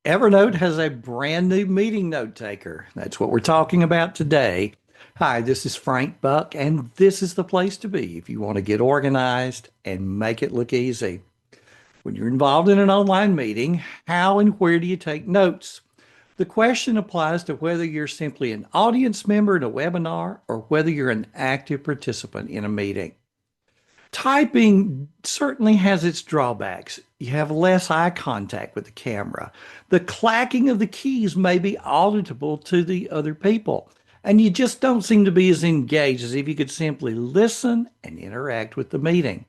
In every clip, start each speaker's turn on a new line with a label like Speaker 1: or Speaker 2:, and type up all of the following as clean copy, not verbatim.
Speaker 1: Evernote has a brand new meeting note taker. That's what we're talking about today. Hi, this is Frank Buck, and this is the place to be if you want to get organized and make it look easy. When you're involved in an online meeting, how and where do you take notes? The question applies to whether you're simply an audience member in a webinar or whether you're an active participant in a meeting. Typing certainly has its drawbacks. You have less eye contact with the camera. The clacking of the keys may be auditable to the other people, and you just don't seem to be as engaged as if you could simply listen and interact with the meeting.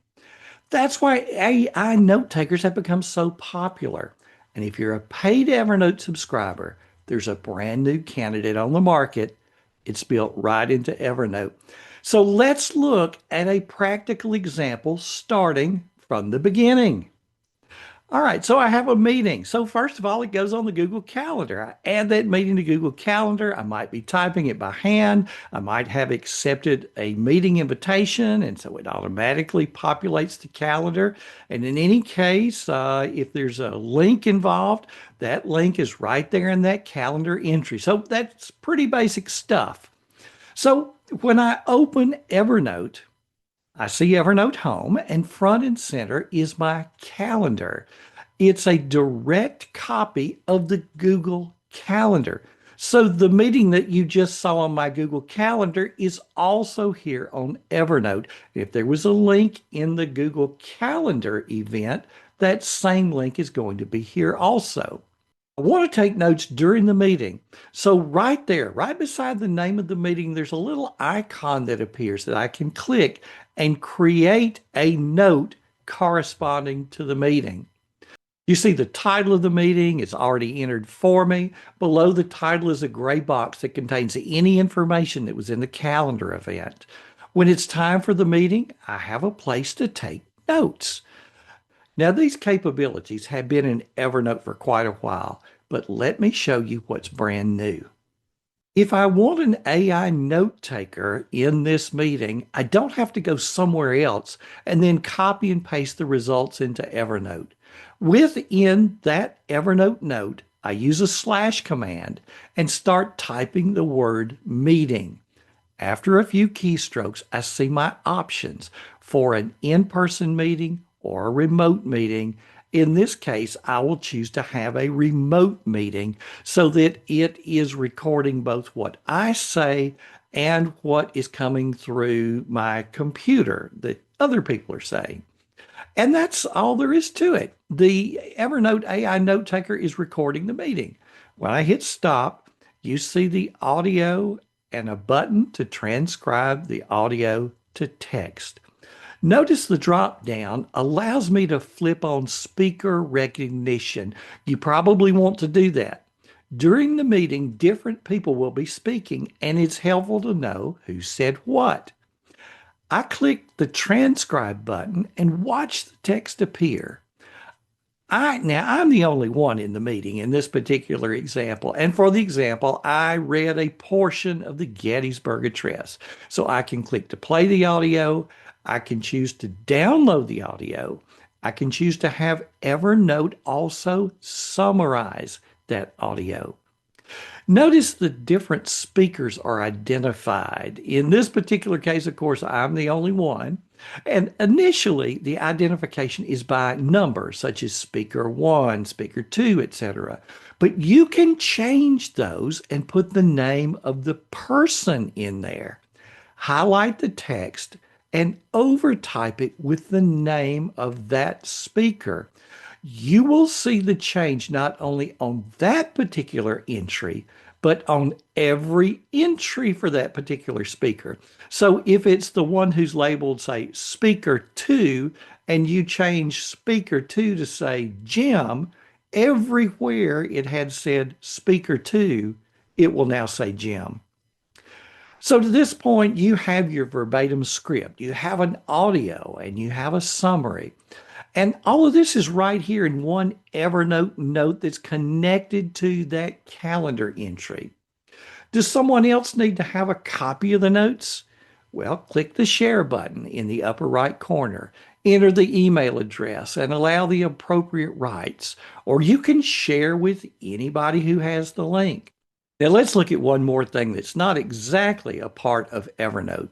Speaker 1: That's why AI note takers have become so popular. And if you're a paid Evernote subscriber, there's a brand new candidate on the market. It's built right into Evernote. So let's look at a practical example starting from the beginning. All right, so I have a meeting. So first of all, it goes on the Google Calendar. I add that meeting to Google Calendar. I might be typing it by hand. I might have accepted a meeting invitation, and so it automatically populates the calendar. And in any case, if there's a link involved, that link is right there in that calendar entry. So that's pretty basic stuff. So when I open Evernote, I see Evernote Home, and front and center is my calendar. It's a direct copy of the Google Calendar. So the meeting that you just saw on my Google Calendar is also here on Evernote. If there was a link in the Google Calendar event, that same link is going to be here also. I want to take notes during the meeting. So right there, right beside the name of the meeting, there's a little icon that appears that I can click and create a note corresponding to the meeting. You see the title of the meeting is already entered for me. Below the title is a gray box that contains any information that was in the calendar event. When it's time for the meeting, I have a place to take notes. Now, these capabilities have been in Evernote for quite a while, but let me show you what's brand new. If I want an AI note taker in this meeting, I don't have to go somewhere else and then copy and paste the results into Evernote. Within that Evernote note, I use a slash command and start typing the word meeting. After a few keystrokes, I see my options for an in-person meeting or a remote meeting. In this case, I will choose to have a remote meeting so that it is recording both what I say and what is coming through my computer that other people are saying. And that's all there is to it. The Evernote AI note taker is recording the meeting. When I hit stop, you see the audio and a button to transcribe the audio to text. Notice the drop down allows me to flip on speaker recognition. You probably want to do that. During the meeting, different people will be speaking, and it's helpful to know who said what. I click the transcribe button and watch the text appear. I'm the only one in the meeting in this particular example. And for the example, I read a portion of the Gettysburg Address. So I can click to play the audio. I can choose to download the audio. I can choose to have Evernote also summarize that audio. Notice the different speakers are identified. In this particular case, of course, I'm the only one. And initially, the identification is by number, such as speaker one, speaker two, etc. But you can change those and put the name of the person in there. Highlight the text and overtype it with the name of that speaker. You will see the change not only on that particular entry, but on every entry for that particular speaker. So if it's the one who's labeled, say, speaker two, and you change speaker two to say Jim, everywhere it had said speaker two, it will now say Jim. So to this point, you have your verbatim script, you have an audio, and you have a summary. And all of this is right here in one Evernote note that's connected to that calendar entry. Does someone else need to have a copy of the notes? Well, click the share button in the upper right corner. Enter the email address and allow the appropriate rights, or you can share with anybody who has the link. Now, let's look at one more thing that's not exactly a part of Evernote.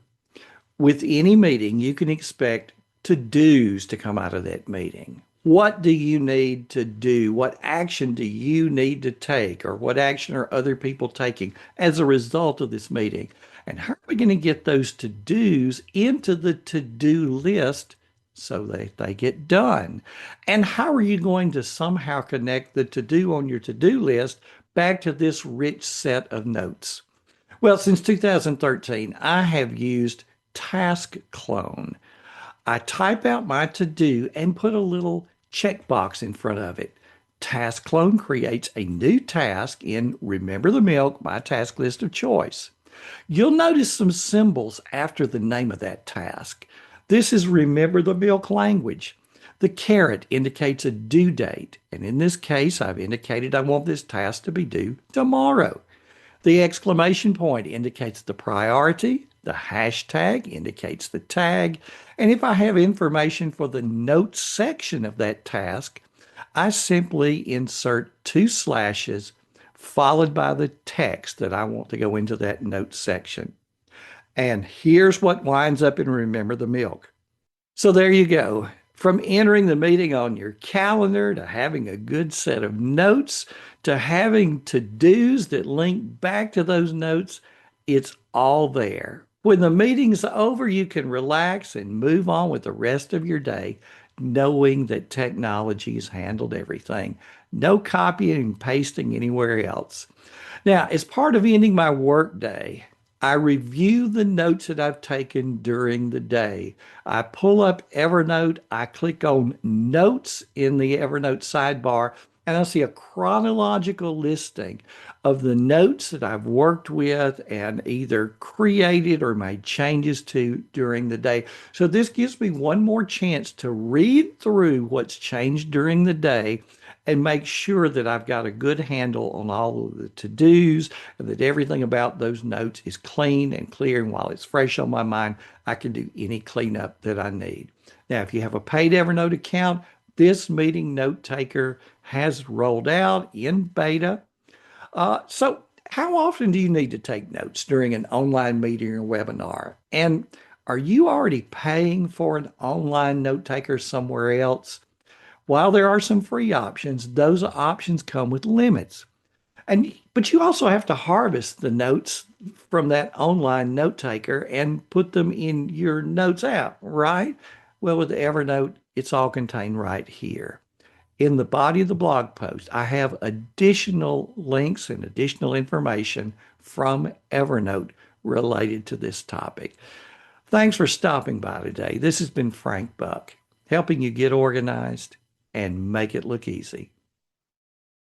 Speaker 1: With any meeting, you can expect to-dos to come out of that meeting. What do you need to do? What action do you need to take? Or what action are other people taking as a result of this meeting? And how are we going to get those to-dos into the to-do list so that they get done? And how are you going to somehow connect the to-do on your to-do list back to this rich set of notes? Well, since 2013, I have used Task Clone. I type out my to do and put a little checkbox in front of it. Task Clone creates a new task in Remember the Milk, my task list of choice. You'll notice some symbols after the name of that task. This is Remember the Milk language. The caret indicates a due date, and in this case, I've indicated I want this task to be due tomorrow. The exclamation point indicates the priority. The hashtag indicates the tag. And if I have information for the notes section of that task, I simply insert two slashes followed by the text that I want to go into that notes section. And here's what winds up in Remember the Milk. So there you go. From entering the meeting on your calendar to having a good set of notes to having to-dos that link back to those notes, it's all there. When the meeting's over, you can relax and move on with the rest of your day, knowing that technology has handled everything. No copying and pasting anywhere else. Now, as part of ending my workday, I review the notes that I've taken during the day. I pull up Evernote, I click on Notes in the Evernote sidebar, and I see a chronological listing of the notes that I've worked with and either created or made changes to during the day. So this gives me one more chance to read through what's changed during the day and make sure that I've got a good handle on all of the to-dos and that everything about those notes is clean and clear. And while it's fresh on my mind, I can do any cleanup that I need. Now, if you have a paid Evernote account, this meeting note taker has rolled out in beta. So how often do you need to take notes during an online meeting or webinar? And are you already paying for an online note taker somewhere else? While there are some free options, those options come with limits. But you also have to harvest the notes from that online note taker and put them in your notes app, right? Well, with Evernote, it's all contained right here. In the body of the blog post, I have additional links and additional information from Evernote related to this topic. Thanks for stopping by today. This has been Frank Buck, helping you get organized and make it look easy.